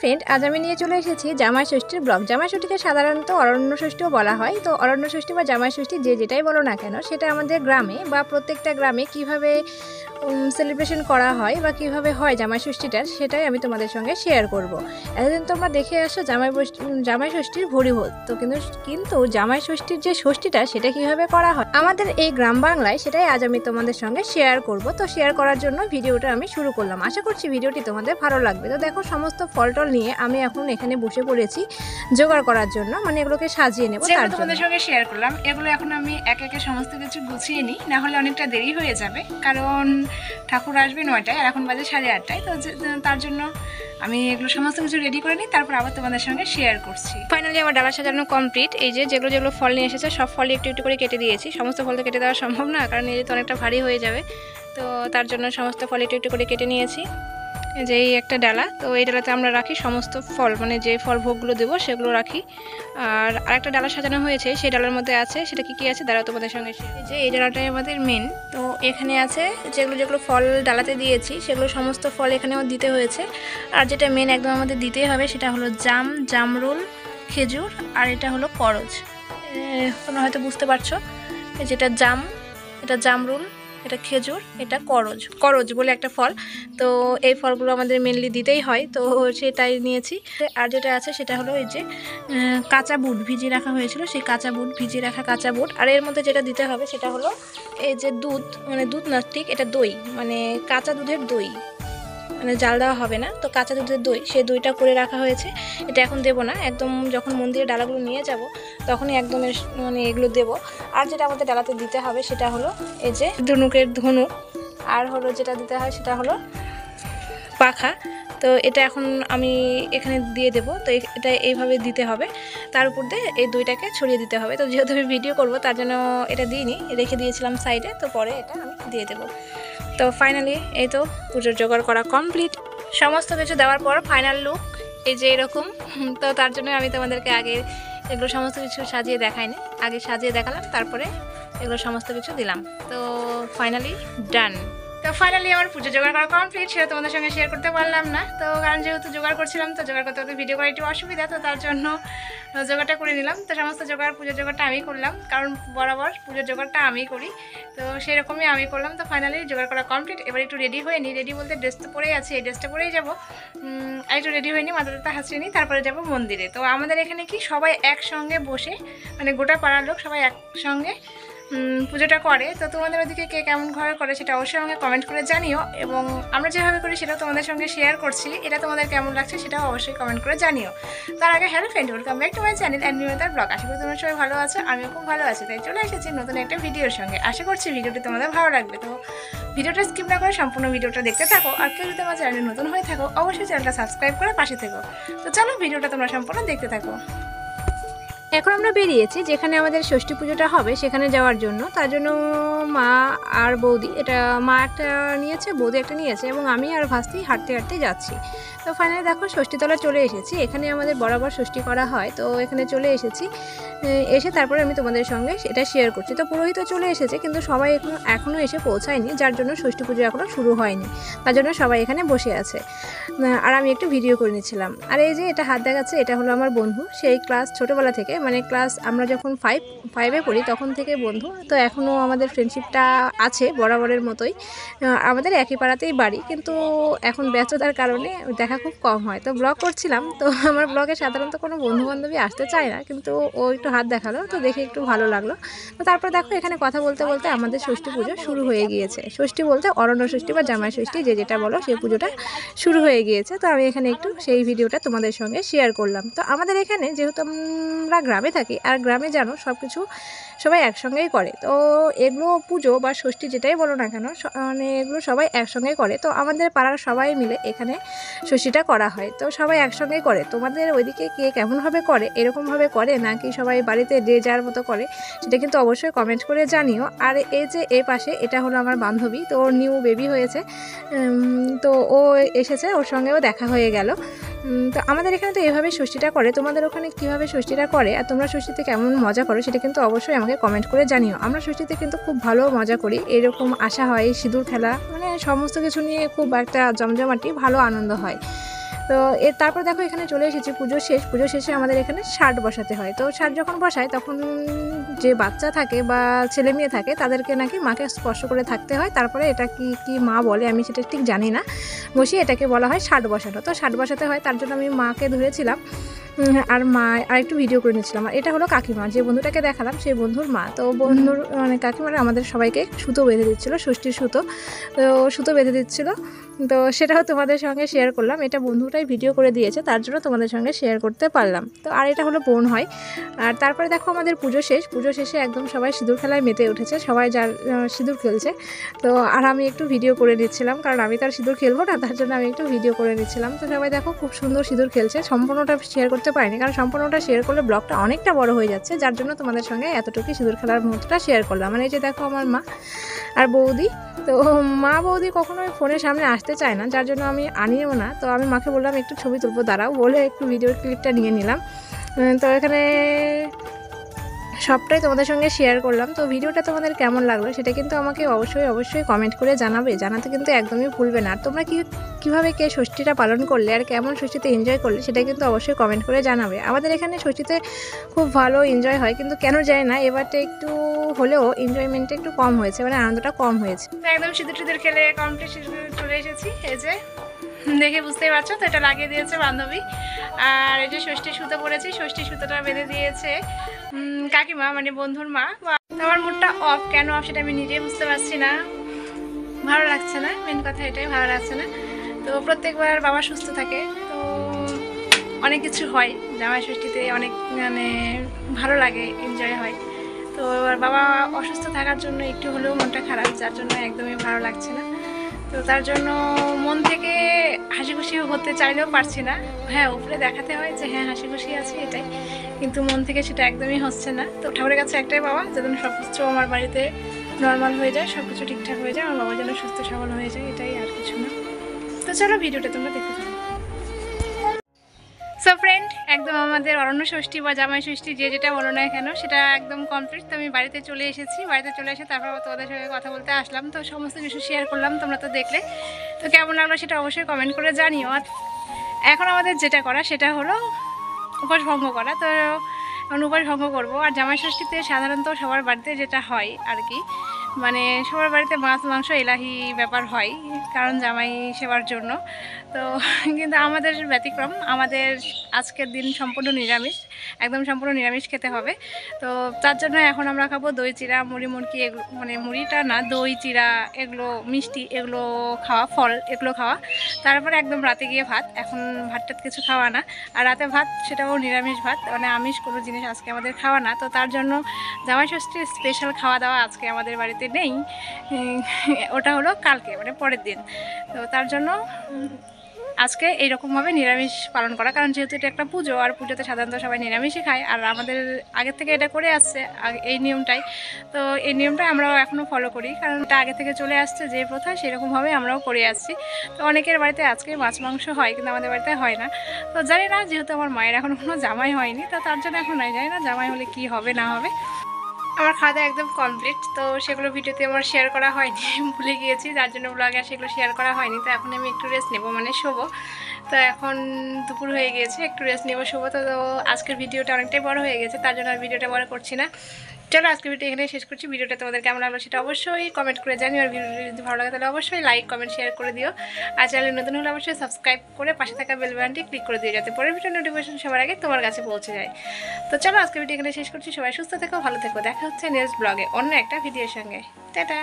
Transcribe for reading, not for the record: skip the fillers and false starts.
Friend, আজ আমি নিয়ে চলে এসেছি জামাই ষষ্ঠীর ব্লগ। জামাই ষষ্ঠীকে সাধারণত অরণ্য ষষ্ঠীও বলা হয়। তো অরণ্য ষষ্ঠী বা জামাই ষষ্ঠী যে যেটাই বলো না কেন, সেটা আমাদের গ্রামে বা প্রত্যেকটা গ্রামে কিভাবে সেলিব্রেশন করা হয় বা কিভাবে হয় জামাই ষষ্ঠীটার, সেটাই আমি তোমাদের সঙ্গে শেয়ার করব। এতদিন তোমরা দেখে আসো জামাই ষষ্ঠীর ভরিভোজ, তো কিন্তু জামাই ষষ্ঠীর যে ষষ্ঠীটা সেটা কিভাবে করা হয় আমাদের এই গ্রাম বাংলায়, সেটাই আজ আমি তোমাদের সঙ্গে শেয়ার করব। তো শেয়ার করার জন্য ভিডিওটা আমি শুরু করলাম। আশা করছি ভিডিওটি তোমাদের ভালো লাগবে। তো দেখো, সমস্ত ফল টল নিয়ে আমি এখন এখানে বসে পড়েছি জোগাড় করার জন্য, মানে এগুলোকে সাজিয়ে নেব। তার তোমাদের সঙ্গে শেয়ার করলাম। এগুলো এখন আমি এক একে সমস্ত কিছু গুছিয়ে নিই, না হলে অনেকটা দেরি হয়ে যাবে, কারণ ঠাকুর আসবে 9টায় আর এখন বাজে 8:30টায়। তো তার জন্য আমি এগুলো সমস্ত কিছু রেডি করে নিই, তারপর আবার তোমাদের সঙ্গে শেয়ার করছি। ফাইনালি আমার ডালা সাজানো কমপ্লিট। এই যে যেগুলো ফল নিয়ে এসেছে সব ফলই একটু একটু করে কেটে দিয়েছি। সমস্ত ফল তো কেটে দেওয়া সম্ভব না, কারণ এই তো অনেকটা ভারী হয়ে যাবে। তো তার জন্য সমস্ত ফল একটু একটু করে কেটে নিয়েছি। যে এই একটা ডালা, তো এই ডালাতে আমরা রাখি সমস্ত ফল, মানে যে ফল ভোগগুলো দেবো সেগুলো রাখি। আর আরেকটা ডালা সাজানো হয়েছে, সেই ডালার মধ্যে আছে, সেটা কি আছে দাঁড়াও তোমাদের সঙ্গে। যে এই ডালাটাই আমাদের মেন। তো এখানে আছে যেগুলো ফল ডালাতে দিয়েছি, সেগুলো সমস্ত ফল এখানেও দিতে হয়েছে। আর যেটা মেন একদম আমাদের দিতেই হবে, সেটা হলো জামরুল, খেজুর, আর এটা হলো করজ। তোমরা হয়তো বুঝতে পারছো, যেটা এটা জামরুল, এটা খেজুর, এটা করজ বলে একটা ফল। তো এই ফলগুলো আমাদের মেনলি দিতেই হয়, তো সেটাই নিয়েছি। আর যেটা আছে সেটা হলো এই যে কাঁচা বুট ভিজিয়ে রাখা হয়েছিল, সেই ভিজিয়ে রাখা কাঁচা বুট। আর এর মধ্যে যেটা দিতে হবে সেটা হলো এই যে দুধ, মানে দুধ না ঠিক, এটা দই, মানে কাঁচা দুধের দই, মানে জাল দেওয়া হবে না, তো কাঁচা দুধের দই, সেই দইটা করে রাখা হয়েছে। এটা এখন দেবো না, একদম যখন মন্দিরে ডালাগুলো নিয়ে যাব তখনই একদম মানে এগুলো দেবো। আর যেটা আমাদের ডালাতে দিতে হবে সেটা হলো এই যে ধনুকের ধনুক, আর হলো যেটা দিতে হয় সেটা হলো পাখা। তো এটা এখন আমি এখানে দিয়ে দেবো। তো এটা এইভাবে দিতে হবে, তার উপর দিয়ে এই দইটাকে ছড়িয়ে দিতে হবে। তো যেহেতু আমি ভিডিও করব তার জন্য এটা দিইনি, রেখে দিয়েছিলাম সাইডে, তো পরে এটা আমি দিয়ে দেবো। তো ফাইনালি এই তো পুজোর জোগাড় করা কমপ্লিট। সমস্ত কিছু দেওয়ার পর ফাইনাল লুক এই যে এরকম। তো তার জন্য আমি তোমাদেরকে আগে এগুলো সমস্ত কিছু সাজিয়ে দেখাইনি, আগে সাজিয়ে দেখালাম, তারপরে এগুলো সমস্ত কিছু দিলাম। তো ফাইনালি ডান। তো ফাইনালি আমার পুজো জোগাড় করা কমপ্লিট, সেটা তোমাদের সঙ্গে শেয়ার করতে পারলাম না। তো কারণ যেহেতু জোগাড় করছিলাম, তো জোগাড় করতে ভিডিও করা একটু অসুবিধা, তো তার জন্য জোগাড়টা করে নিলাম। তো সমস্ত পুজোর জোগাড়টা আমি করলাম, কারণ বরাবর পুজোর জোগাড়টা আমি করি, তো সেরকমই আমি করলাম। তো ফাইনালি জোগাড় করা কমপ্লিট। এবার একটু রেডি হয়ে নিই, রেডি বলতে ড্রেস তো পরেই আছে, এই ড্রেসটা পরেই যাবো। আর একটু রেডি হয়ে নিই, মাথাটা হাসিয়ে নিই, তারপরে যাবো মন্দিরে। তো আমাদের এখানে কি সবাই একসঙ্গে বসে, মানে গোটা পাড়ার লোক সবাই একসঙ্গে পুজোটা করে। তো তোমাদের ওদিকে কে কেমন ঘরে করে সেটা অবশ্যই আমাকে কমেন্ট করে জানিও, এবং আমরা যেভাবে করি সেটাও তোমাদের সঙ্গে শেয়ার করছি। এটা তোমাদের কেমন লাগছে সেটাও অবশ্যই কমেন্ট করে জানিও। তার আগে hello friend, welcome back to my channel and নিউতার ব্লগ। আশা করি তোমরা সবাই ভালো আছো, আমিও খুব ভালো আছি। তাই চলে এসেছি নতুন একটা ভিডিওর সঙ্গে। আশা করছি ভিডিওটি তোমাদের ভালো লাগবে। তো ভিডিওটা স্কিপ না করে সম্পূর্ণ ভিডিওটা দেখতে থাকো। আর কেউ যদি আমার চ্যানেলে নতুন হয়ে থাকো, অবশ্যই চ্যানেলটা সাবস্ক্রাইব করে পাশে থেকো। তো চলো ভিডিওটা তোমরা সম্পূর্ণ দেখতে থাকো। এখন আমরা বেরিয়েছি যেখানে আমাদের ষষ্ঠী পুজোটা হবে সেখানে যাওয়ার জন্য। তার জন্য মা আর বৌদি, এটা মা একটা নিয়েছে, বৌদি একটা নিয়েছে, এবং আমি আর ভাস্তি হাঁটতে হাঁটতে যাচ্ছি। তো ফাইনালি দেখো ষষ্ঠীতলা চলে এসেছি। এখানে আমাদের বরাবর ষষ্ঠী করা হয়, তো এখানে চলে এসেছি। এসে তারপরে আমি তোমাদের সঙ্গে এটা শেয়ার করছি। তো পুরোহিত চলে এসেছে, কিন্তু সবাই এখনও এসে পৌঁছায়নি, যার জন্য ষষ্ঠী পুজো এখনও শুরু হয়নি। তার জন্য সবাই এখানে বসে আছে, আর আমি একটু ভিডিও করে নিচ্ছিলাম। আর এই যে এটা হাত দেখাচ্ছে, এটা হলো আমার বন্ধু, সেই ক্লাস ছোটোবেলা থেকে, মানে আমরা যখন ফাইভে পড়ি তখন থেকে বন্ধু। তো এখনও আমাদের ফ্রেন্ডশিপটা আছে বরাবরের মতোই। আমাদের একই পাড়াতেই বাড়ি, কিন্তু এখন ব্যস্ততার কারণে দেখা খুব কম হয়। তো ব্লগ করছিলাম, তো আমার ব্লগে সাধারণত কোনো বন্ধুবান্ধবী আসতে চায় না, কিন্তু ও একটু হাত দেখালো, তো দেখে একটু ভালো লাগলো। তো তারপর দেখো এখানে কথা বলতে বলতে আমাদের ষষ্ঠী পুজো শুরু হয়ে গিয়েছে। ষষ্ঠী বলতে অরণ্য ষষ্ঠী বা জামাই ষষ্ঠী, যে যেটা বলো, সেই পুজোটা শুরু হয়ে গিয়েছে। তো আমি এখানে একটু সেই ভিডিওটা তোমাদের সঙ্গে শেয়ার করলাম। তো আমাদের এখানে যেহেতু আমরা গ্রামে থাকি, আর গ্রামে জানো সব কিছু সবাই একসঙ্গেই করে। তো এগুলো পুজো বা ষষ্ঠী যেটাই বলো না কেন, মানে এগুলো সবাই একসঙ্গেই করে। তো আমাদের পাড়ার সবাই মিলে এখানে ষষ্ঠীটা করা হয়, তো সবাই একসঙ্গেই করে। তোমাদের ওইদিকে কে কেমনভাবে করে, এরকমভাবে করে নাকি সবাই বাড়িতে যে যার মতো করে, সেটা কিন্তু অবশ্যই কমেন্ট করে জানিও। আর এই যে এই পাশে এটা হলো আমার বান্ধবী, তো ওর নিউ বেবি হয়েছে, তো ও এসেছে, ওর সঙ্গেও দেখা হয়ে গেল। তো আমাদের এখানে তো এভাবেই ষষ্ঠীটা করে। তোমাদের ওখানে কীভাবে ষষ্ঠীটা করে আর তোমরা ষষ্ঠীতে কেমন মজা করো সেটা কিন্তু অবশ্যই আমাকে কমেন্ট করে জানিও। আমরা ষষ্ঠীতে কিন্তু খুব ভালো মজা করি, এরকম আসা হয়, সিঁদুর খেলা, মানে সমস্ত কিছু নিয়ে খুব একটা জমজমাটি ভালো আনন্দ হয়। তো তারপর দেখো এখানে চলে এসেছি, পুজো শেষে আমাদের এখানে ষাট বসাতে হয়। তো ষাট যখন বসায় তখন যে বাচ্চা থাকে বা ছেলে মেয়ে থাকে তাদেরকে নাকি মাকে স্পর্শ করে থাকতে হয়, তারপরে এটা কি মা বলে আমি সেটা ঠিক জানি না, বসিয়ে এটাকে বলা হয় ষাট বসানো। তো ষাট বসাতে হয়, তার জন্য আমি মাকে ধরেছিলাম আর মা আর একটু ভিডিও করে নিচ্ছিলাম। আর এটা হলো কাকিমা, যে বন্ধুটাকে দেখালাম সেই বন্ধুর মা। তো বন্ধুর মানে কাকিমারা আমাদের সবাইকে সুতো বেঁধে দিচ্ছিলো, ষষ্ঠীর সুতো, তো সুতো বেঁধে দিচ্ছিলো। তো সেটাও তোমাদের সঙ্গে শেয়ার করলাম, এটা বন্ধুটাই ভিডিও করে দিয়েছে তার জন্য তোমাদের সঙ্গে শেয়ার করতে পারলাম। তো আর এটা হলো বোন হয়। আর তারপরে দেখো আমাদের পুজো শেষে একদম সবাই সিঁদুর খেলায় মেতে উঠেছে, সবাই যার সিঁদুর খেলছে। তো আর আমি একটু ভিডিও করে নিচ্ছিলাম, কারণ আমি তার সিঁদুর খেলবো না, তার জন্য আমি একটু ভিডিও করে নিচ্ছিলাম। তো সবাই দেখো খুব সুন্দর সিঁদুর খেলছে। সম্পূর্ণটা শেয়ার করতে পারিনি, কারণ সম্পূর্ণটা শেয়ার করলে ব্লগটা অনেকটা বড় হয়ে যাচ্ছে, যার জন্য তোমাদের সঙ্গে এতটুকু সিঁদুর খেলার মুহূর্তটা শেয়ার করলাম। মানে এই যে দেখো আমার মা আর বৌদি। তো মা বৌদি কখনোই ফোনের সামনে আসতে চায় না, যার জন্য আমি আনিও না। তো আমি মাকে বললাম একটু ছবি তুলবো, দাঁড়াও বলে একটু ভিডিওর ক্লিপটা নিয়ে নিলাম। তো এখানে সবটাই তোমাদের সঙ্গে শেয়ার করলাম। তো ভিডিওটা তোমাদের কেমন লাগলো সেটা কিন্তু আমাকে অবশ্যই কমেন্ট করে জানাবে, জানাতে কিন্তু একদমই ভুলবে না। আর তোমরা কীভাবে কে ষষ্ঠীটা পালন করলে আর কেমন ষষ্ঠীতে এনজয় করলে সেটা কিন্তু অবশ্যই কমেন্ট করে জানাবে। আমাদের এখানে ষষ্ঠীতে খুব ভালো এনজয় হয়, কিন্তু কেন যায় না এবারটা একটু হলেও এনজয়মেন্টটা একটু কম হয়েছে, মানে আনন্দটা কম হয়েছে। একদম সিঁদুর খেলে কমপ্লিট চলে এসেছি। এই যে দেখে বুঝতেই পারছো, তো এটা লাগিয়ে দিয়েছে বান্ধবী। আর এই যে ষষ্ঠী সুতো পরেছি, ষষ্ঠী সুতোটা বেঁধে দিয়েছে কাকিমা, মানে বন্ধুর মা। আমার মুডটা অফ, কেন অফ সেটা আমি নিজেই বুঝতে পারছি না, ভালো লাগছে না, মেন কথা এটাই, ভালো লাগছে না। তো প্রত্যেকবার বাবা সুস্থ থাকে, তো অনেক কিছু হয় জামাই ষষ্ঠীতে, অনেক মানে ভালো লাগে, এনজয় হয়। তো এবার বাবা অসুস্থ থাকার জন্য একটু হলেও মনটা খারাপ, যার জন্য একদমই ভালো লাগছে না। তো তার জন্য মন থেকে হাসি খুশি হতে চাইলেও পারছি না। হ্যাঁ, উপরে দেখাতে হয় যে হ্যাঁ হাসি খুশি আছে এটাই, কিন্তু মন থেকে সেটা একদমই হচ্ছে না। তো ঠাকুরের কাছে একটাই পাওয়া, যেন সব কিছু আমার বাড়িতে নর্মাল হয়ে যায়, সব কিছু ঠিকঠাক হয়ে যায়, আমার বাবা যেন সুস্থ সবল হয়ে যায়, এটাই আর কিছু না। তো চলো ভিডিওটা তোমরা দেখতে থাকো। সো ফ্রেন্ড, একদম আমাদের অরণ্য ষষ্ঠী বা জামাই ষষ্ঠী যে যেটা বলো না কেন সেটা একদম কমপ্লিট। তো আমি বাড়িতে চলে এসেছি, বাড়িতে চলে এসে তারপর তোমাদের সঙ্গে কথা বলতে আসলাম। তো সমস্ত কিছু শেয়ার করলাম, তোমরা তো দেখলে। তো কেমন লাগলো সেটা অবশ্যই কমেন্ট করে জানিও। আর এখন আমাদের যেটা করা সেটা হলো উপোস ভঙ্গ করা। তো এখন উপোস ভঙ্গ করবো। আর জামাই ষষ্ঠীতে সাধারণত সবার বাড়িতে যেটা হয় আর কি, মানে সবার বাড়িতে মাছ মাংস এলাহি ব্যাপার হয়, কারণ জামাই সেবার জন্য। তো কিন্তু আমাদের ব্যতিক্রম, আমাদের আজকের দিন সম্পূর্ণ নিরামিষ, একদম সম্পূর্ণ নিরামিষ খেতে হবে। তো তার জন্য এখন আমরা খাবো দই চিরা, মুড়ি মুড়কি, এগুলো মানে মুড়িটা না, দই চিরা, এগুলো মিষ্টি, এগুলো খাওয়া, ফল এগুলো খাওয়া। তারপরে একদম রাতে গিয়ে ভাত, এখন ভাতটাত কিছু খাওয়া না। আর রাতে ভাত সেটাও নিরামিষ ভাত, মানে আমিষ কোনো জিনিস আজকে আমাদের খাওয়া না। তো তার জন্য জামাই ষষ্ঠীর স্পেশাল খাওয়া দাওয়া আজকে আমাদের বাড়িতে নেই, ওটা হলো কালকে, মানে পরের দিন। তো তার জন্য আজকে এইরকমভাবে নিরামিষ পালন করা, কারণ যেহেতু এটা একটা পুজো, আর পুজোতে সাধারণত সবাই নিরামিষই খায়, আর আমাদের আগের থেকে এটা করে আসছে এই নিয়মটাই। তো এই নিয়মটা আমরাও এখনও ফলো করি, কারণ এটা আগে থেকে চলে আসছে যে প্রথা, সেরকমভাবে আমরাও করে আসছি। তো অনেকের বাড়িতে আজকে মাছ মাংস হয়, কিন্তু আমাদের বাড়িতে হয় না। তো জানি না, যেহেতু আমার মায়ের এখনও কোনো জামাই হয়নি, তো তার জন্য এখন নাই, জানি না জামাই হলে কি হবে না হবে। আমার খাওয়া দাওয়া একদম কমপ্লিট। তো সেগুলো ভিডিওতে আমার শেয়ার করা হয়নি, ভুলে গিয়েছি, যার জন্য ব্লগে আর সেগুলো শেয়ার করা হয়নি। তো এখন আমি একটু রেস্ট নেবো, মানে শোবো। তো এখন দুপুর হয়ে গিয়েছে, একটু রেস্ট নেবো, শোবো। তো আজকের ভিডিওটা অনেকটাই বড় হয়ে গেছে, তার জন্য আর ভিডিওটা বড় করছি না। চলো আজকের ভিডিও এখানে শেষ করছি। ভিডিওটা তোমাদের কেমন লাগলো সেটা অবশ্যই কমেন্ট করে জানিও। আর ভিডিওটা যদি ভালো লাগে তাহলে অবশ্যই লাইক কমেন্ট শেয়ার করে দিও। আর চ্যানেল নতুন হলে অবশ্যই সাবস্ক্রাইব করে পাশে থাকা বেল বাটনটি ক্লিক করে দিও, যাতে পরের ভিডিও নোটিফিকেশন সবার আগে তোমার কাছে পৌঁছে যায়। তো চলো আজকের ভিডিও এখানে শেষ করছি। সবাই সুস্থ থেকো, ভালো থেকো, দেখা হচ্ছে নেক্সট ব্লগে অন্য একটা ভিডিওর সঙ্গে। টাটা।